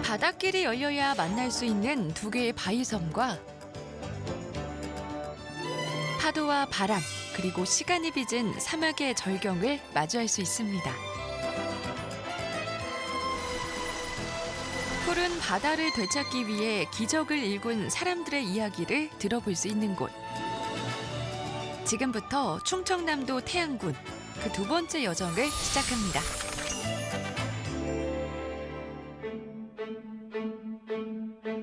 바닷길이 열려야 만날 수 있는 두 개의 바위섬과 파도와 바람, 그리고 시간이 빚은 사막의 절경을 마주할 수 있습니다. 푸른 바다를 되찾기 위해 기적을 일군 사람들의 이야기를 들어볼 수 있는 곳. 지금부터 충청남도 태안군 그 두 번째 여정을 시작합니다.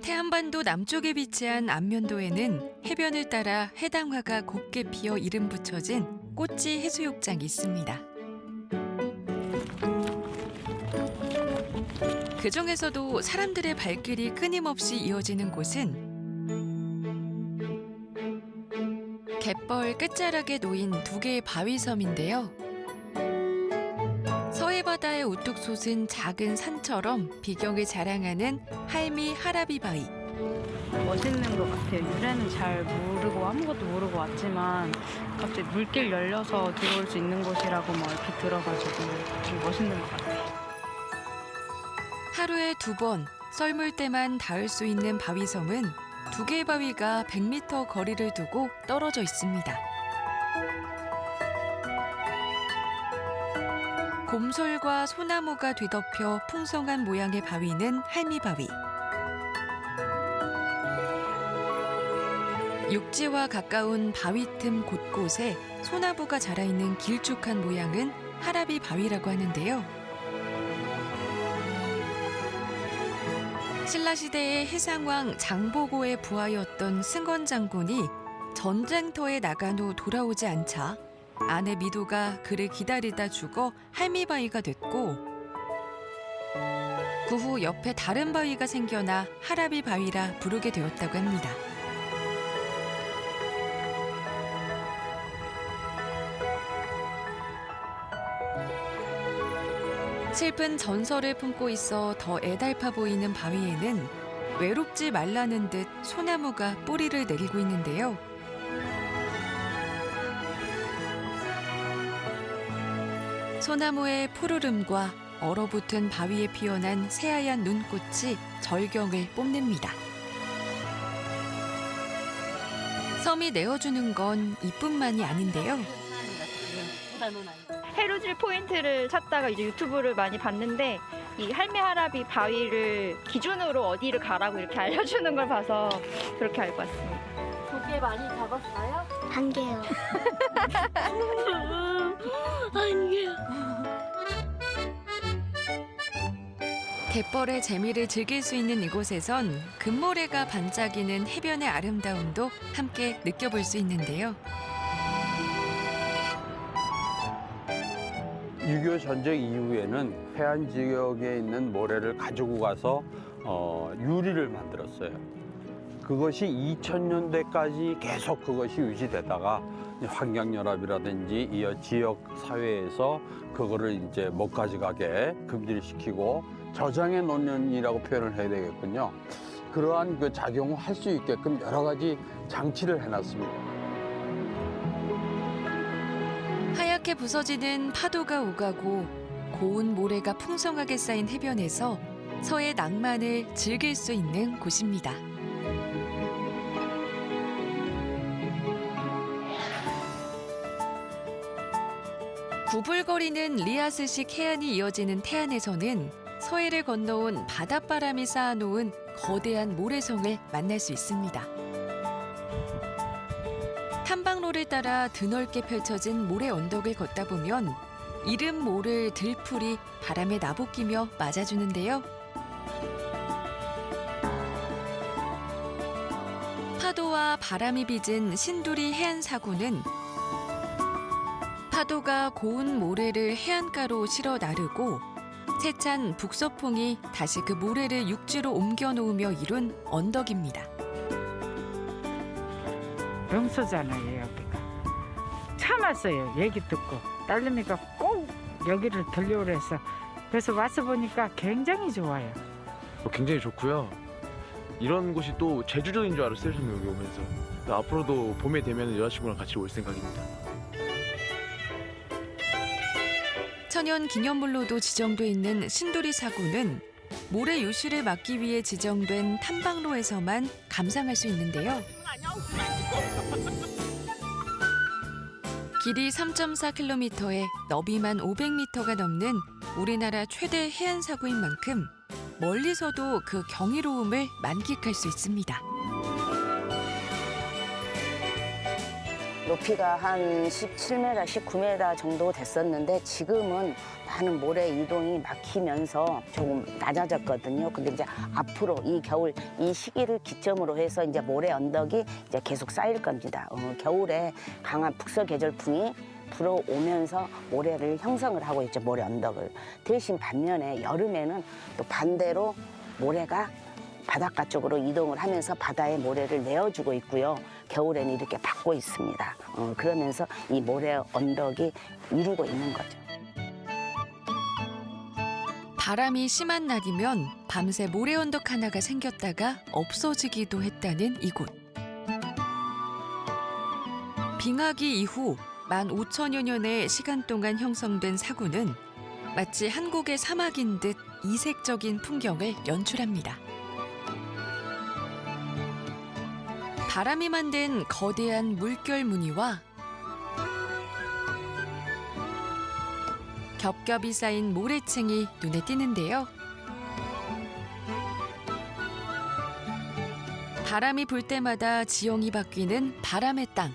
태안반도 남쪽에 위치한 안면도에는 해변을 따라 해당화가 곱게 피어 이름 붙여진 꽃지 해수욕장이 있습니다. 그 중에서도 사람들의 발길이 끊임없이 이어지는 곳은 갯벌 끝자락에 놓인 두 개의 바위섬인데요. 서해바다에 우뚝 솟은 작은 산처럼 비경을 자랑하는 할미 하라비 바위. 멋있는 것 같아요. 유래는 잘 모르고 아무것도 모르고 왔지만 갑자기 물길 열려서 들어올 수 있는 곳이라고 막 이렇게 들어가지고 좀 멋있는 것 같아요. 하루에 2번 썰물 때만 닿을 수 있는 바위섬은 두 개의 바위가 100m 거리를 두고 떨어져 있습니다. 곰솔과 소나무가 뒤덮여 풍성한 모양의 바위는 할미바위. 육지와 가까운 바위 틈 곳곳에 소나무가 자라있는 길쭉한 모양은 하라비 바위라고 하는데요. 신라시대의 해상왕 장보고의 부하였던 승건 장군이 전쟁터에 나간 후 돌아오지 않자 아내 미도가 그를 기다리다 죽어 할미바위가 됐고 그 후 옆에 다른 바위가 생겨나 하라비 바위라 부르게 되었다고 합니다. 슬픈 전설을 품고 있어 더 애달파 보이는 바위에는 외롭지 말라는 듯 소나무가 뿌리를 내리고 있는데요. 소나무의 푸르름과 얼어붙은 바위에 피어난 새하얀 눈꽃이 절경을 뽐냅니다. 섬이 내어주는 건 이뿐만이 아닌데요. 해루질 포인트를 찾다가 이제 유튜브를 많이 봤는데 이 할미 하라비 바위를 기준으로 어디를 가라고 이렇게 알려주는 걸 봐서 그렇게 알고 왔습니다. 조개 많이 잡았어요? 한 개요. 한 개. 갯벌의 재미를 즐길 수 있는 이곳에선 금모래가 반짝이는 해변의 아름다움도 함께 느껴볼 수 있는데요. 6.25 전쟁 이후에는 해안 지역에 있는 모래를 가지고 가서 유리를 만들었어요. 그것이 2000년대까지 계속 그것이 유지되다가 환경연합이라든지 이 지역 사회에서 그거를 이제 못 가져가게 금지를 시키고 저장해 놓는이라고 표현을 해야 되겠군요. 그러한 그 작용을 할 수 있게끔 여러 가지 장치를 해놨습니다. 하얗게 부서지는 파도가 오가고 고운 모래가 풍성하게 쌓인 해변에서 서해 낭만을 즐길 수 있는 곳입니다. 구불거리는 리아스식 해안이 이어지는 태안에서는 서해를 건너온 바닷바람이 쌓아놓은 거대한 모래성을 만날 수 있습니다. 탐방로를 따라 드넓게 펼쳐진 모래 언덕을 걷다 보면 이름 모를 들풀이 바람에 나부끼며 맞아주는데요. 파도와 바람이 빚은 신두리 해안사구는 파도가 고운 모래를 해안가로 실어 나르고 세찬 북서풍이 다시 그 모래를 육지로 옮겨 놓으며 이룬 언덕입니다. 명소잖아요, 여기가. 참았어요, 얘기 듣고. 딸내미가 꼭 여기를 들려오라 해서. 그래서 와서 보니까 굉장히 좋아요. 굉장히 좋고요. 이런 곳이 또 제주도인 줄 알았어요, 저는 여기 오면서. 앞으로도 봄에 되면 여자친구랑 같이 올 생각입니다. 천연 기념물로도 지정돼 있는 신두리 사구는 모래 유실을 막기 위해 지정된 탐방로에서만 감상할 수 있는데요. 길이 3.4km에 너비만 500m가 넘는 우리나라 최대 해안사고인 만큼 멀리서도 그 경이로움을 만끽할 수 있습니다. 높이가 한 17m, 19m 정도 됐었는데 지금은 많은 모래 이동이 막히면서 조금 낮아졌거든요. 근데 이제 앞으로 이 겨울 이 시기를 기점으로 해서 이제 모래 언덕이 이제 계속 쌓일 겁니다. 겨울에 강한 북서 계절풍이 불어오면서 모래를 형성을 하고 있죠. 모래 언덕을. 대신 반면에 여름에는 또 반대로 모래가 바닷가 쪽으로 이동을 하면서 바다에 모래를 내어주고 있고요. 겨울에는 이렇게 받고 있습니다. 그러면서 이 모래 언덕이 이루고 있는 거죠. 바람이 심한 날이면 밤새 모래 언덕 하나가 생겼다가 없어지기도 했다는 이곳. 빙하기 이후 15,000여 년의 시간 동안 형성된 사구는 마치 한국의 사막인 듯 이색적인 풍경을 연출합니다. 바람이 만든 거대한 물결 무늬와 겹겹이 쌓인 모래층이 눈에 띄는데요. 바람이 불 때마다 지형이 바뀌는 바람의 땅.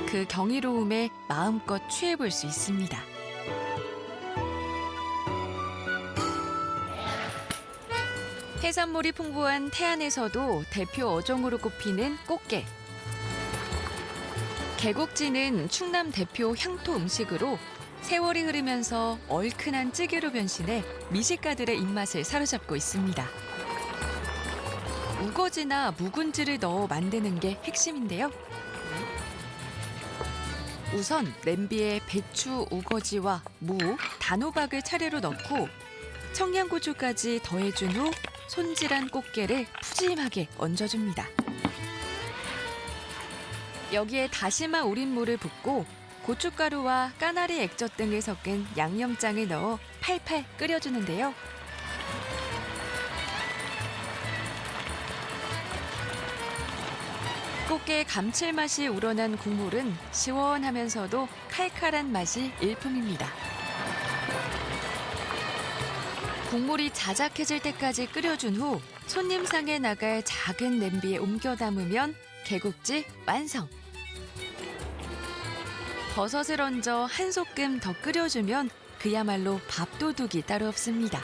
그 경이로움에 마음껏 취해볼 수 있습니다. 해산물이 풍부한 태안에서도 대표 어종으로 꼽히는 꽃게. 개국지는 충남 대표 향토 음식으로 세월이 흐르면서 얼큰한 찌개로 변신해 미식가들의 입맛을 사로잡고 있습니다. 우거지나 묵은지를 넣어 만드는 게 핵심인데요. 우선 냄비에 배추, 우거지와 무, 단호박을 차례로 넣고 청양고추까지 더해준 후 손질한 꽃게를 푸짐하게 얹어줍니다. 여기에 다시마 우린물을 붓고 고춧가루와 까나리 액젓 등을 섞은 양념장을 넣어 팔팔 끓여주는데요. 꽃게의 감칠맛이 우러난 국물은 시원하면서도 칼칼한 맛이 일품입니다. 국물이 자작해질 때까지 끓여준 후 손님상에 나갈 작은 냄비에 옮겨 담으면 개국지 완성! 버섯을 얹어 한 소끔 더 끓여주면 그야말로 밥도둑이 따로 없습니다.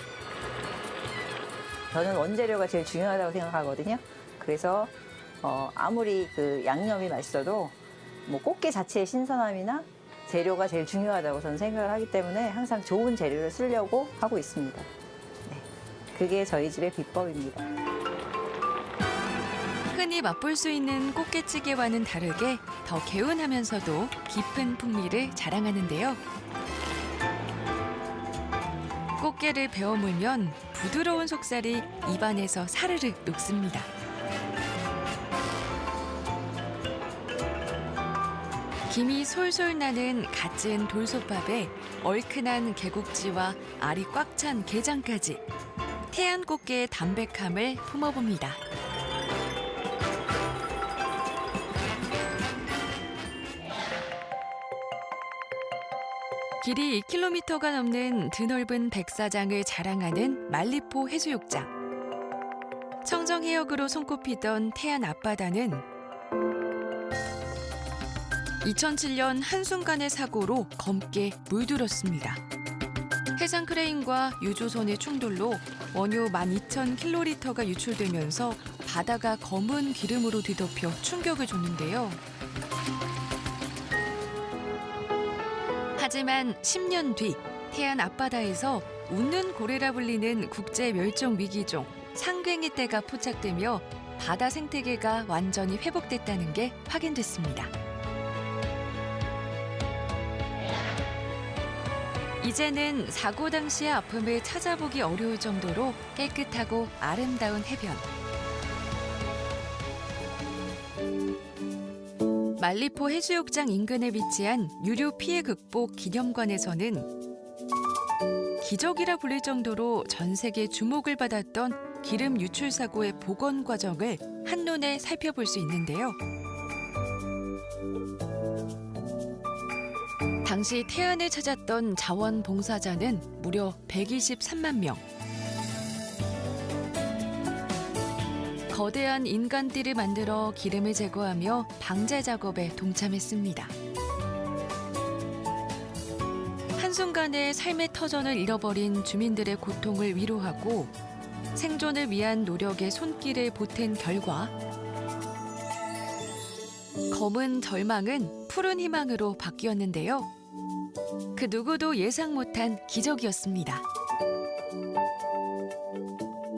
저는 원재료가 제일 중요하다고 생각하거든요. 그래서 아무리 그 양념이 맛있어도 뭐 꽃게 자체의 신선함이나 재료가 제일 중요하다고 저는 생각을 하기 때문에 항상 좋은 재료를 쓰려고 하고 있습니다. 네, 그게 저희 집의 비법입니다. 흔히 맛볼 수 있는 꽃게찌개와는 다르게 더 개운하면서도 깊은 풍미를 자랑하는데요. 꽃게를 베어 물면 부드러운 속살이 입안에서 사르르 녹습니다. 김이 솔솔 나는 갓 지은 돌솥밥에 얼큰한 개국지와 알이 꽉 찬 게장까지 태안 꽃게의 담백함을 품어봅니다. 길이 2km가 넘는 드넓은 백사장을 자랑하는 말리포 해수욕장. 청정해역으로 손꼽히던 태안 앞바다는 2007년 한순간의 사고로 검게 물들었습니다. 해상 크레인과 유조선의 충돌로 원유 12,000킬로리터가 유출되면서 바다가 검은 기름으로 뒤덮여 충격을 줬는데요. 하지만 10년 뒤 태안 앞바다에서 웃는 고래라 불리는 국제 멸종 위기종 상괭이 떼가 포착되며 바다 생태계가 완전히 회복됐다는 게 확인됐습니다. 이제는 사고 당시의 아픔을 찾아보기 어려울 정도로 깨끗하고 아름다운 해변. 말리포 해수욕장 인근에 위치한 유류 피해 극복 기념관에서는 기적이라 불릴 정도로 전 세계 주목을 받았던 기름 유출 사고의 복원 과정을 한눈에 살펴볼 수 있는데요. 당시 태안을 찾았던 자원봉사자는 무려 123만 명. 거대한 인간띠를 만들어 기름을 제거하며 방제 작업에 동참했습니다. 한순간에 삶의 터전을 잃어버린 주민들의 고통을 위로하고 생존을 위한 노력에 손길을 보탠 결과 검은 절망은 푸른 희망으로 바뀌었는데요. 그 누구도 예상 못한 기적이었습니다.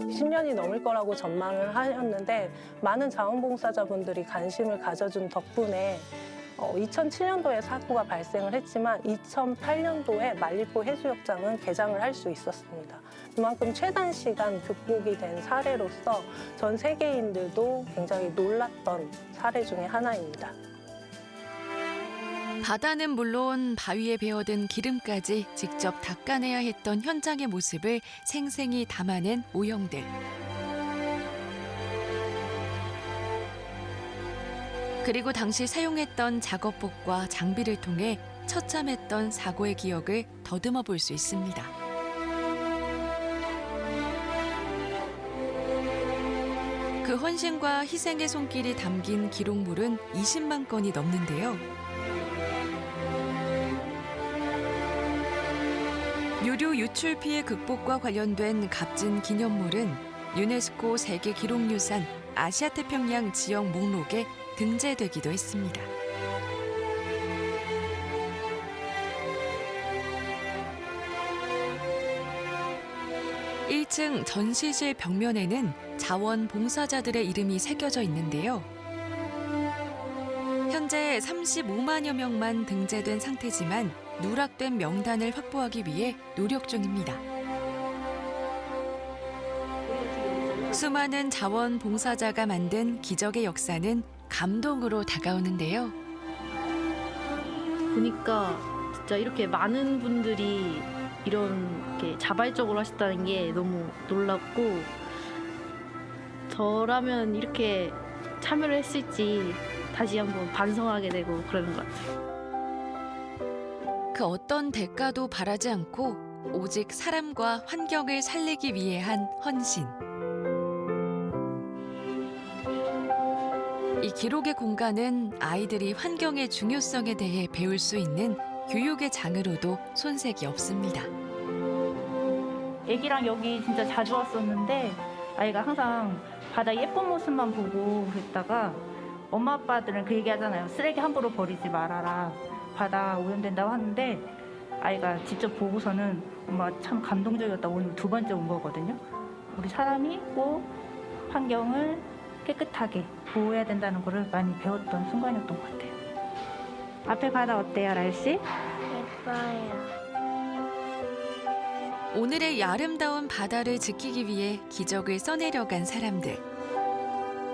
10년이 넘을 거라고 전망을 하였는데 많은 자원봉사자분들이 관심을 가져준 덕분에 2007년도에 사고가 발생을 했지만 2008년도에 말리포 해수욕장은 개장을 할 수 있었습니다. 그만큼 최단 시간 극복이 된 사례로서 전 세계인들도 굉장히 놀랐던 사례 중에 하나입니다. 바다는 물론 바위에 배어든 기름까지 직접 닦아내야 했던 현장의 모습을 생생히 담아낸 모형들. 그리고 당시 사용했던 작업복과 장비를 통해 처참했던 사고의 기억을 더듬어 볼 수 있습니다. 그 헌신과 희생의 손길이 담긴 기록물은 20만 건이 넘는데요. 유류 유출 피해 극복과 관련된 값진 기념물은 유네스코 세계 기록유산 아시아태평양 지역 목록에 등재되기도 했습니다. 1층 전시실 벽면에는 자원봉사자들의 이름이 새겨져 있는데요. 현재 35만여 명만 등재된 상태지만 누락된 명단을 확보하기 위해 노력 중입니다. 수많은 자원봉사자가 만든 기적의 역사는 감동으로 다가오는데요. 보니까 진짜 이렇게 많은 분들이 이렇게 자발적으로 하셨다는 게 너무 놀랍고 저라면 이렇게 참여를 했을지 다시 한번 반성하게 되고 그러는 것 같아요. 그 어떤 대가도 바라지 않고 오직 사람과 환경을 살리기 위해 한 헌신. 이 기록의 공간은 아이들이 환경의 중요성에 대해 배울 수 있는 교육의 장으로도 손색이 없습니다. 애기랑 여기 진짜 자주 왔었는데 아이가 항상 바다 예쁜 모습만 보고 그랬다가 엄마 아빠들은 그 얘기 하잖아요. 쓰레기 함부로 버리지 말아라. 바다 오염된다고 하는데 아이가 직접 보고서는 엄마 참 감동적이었다. 오늘 2번째 온 거거든요. 우리 사람이 꼭 환경을 깨끗하게 보호해야 된다는 거를 많이 배웠던 순간이었던 것 같아요. 앞에 바다 어때요, 라일씨? 예뻐요. 오늘의 이 아름다운 바다를 지키기 위해 기적을 써내려간 사람들.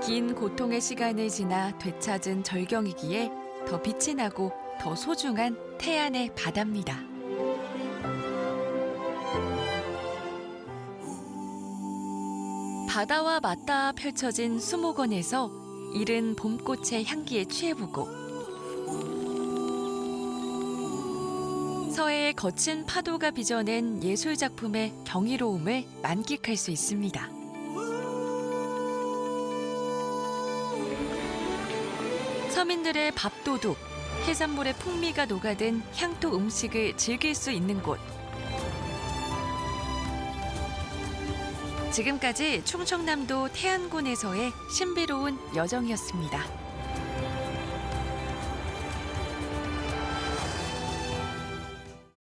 긴 고통의 시간을 지나 되찾은 절경이기에 더 빛이 나고 더 소중한 태안의 바다입니다. 바다와 맞닿아 펼쳐진 수목원에서 이른 봄꽃의 향기에 취해보고 서해의 거친 파도가 빚어낸 예술작품의 경이로움을 만끽할 수 있습니다. 서민들의 밥도둑, 해산물의 풍미가 녹아든 향토 음식을 즐길 수 있는 곳. 지금까지 충청남도 태안군에서의 신비로운 여정이었습니다.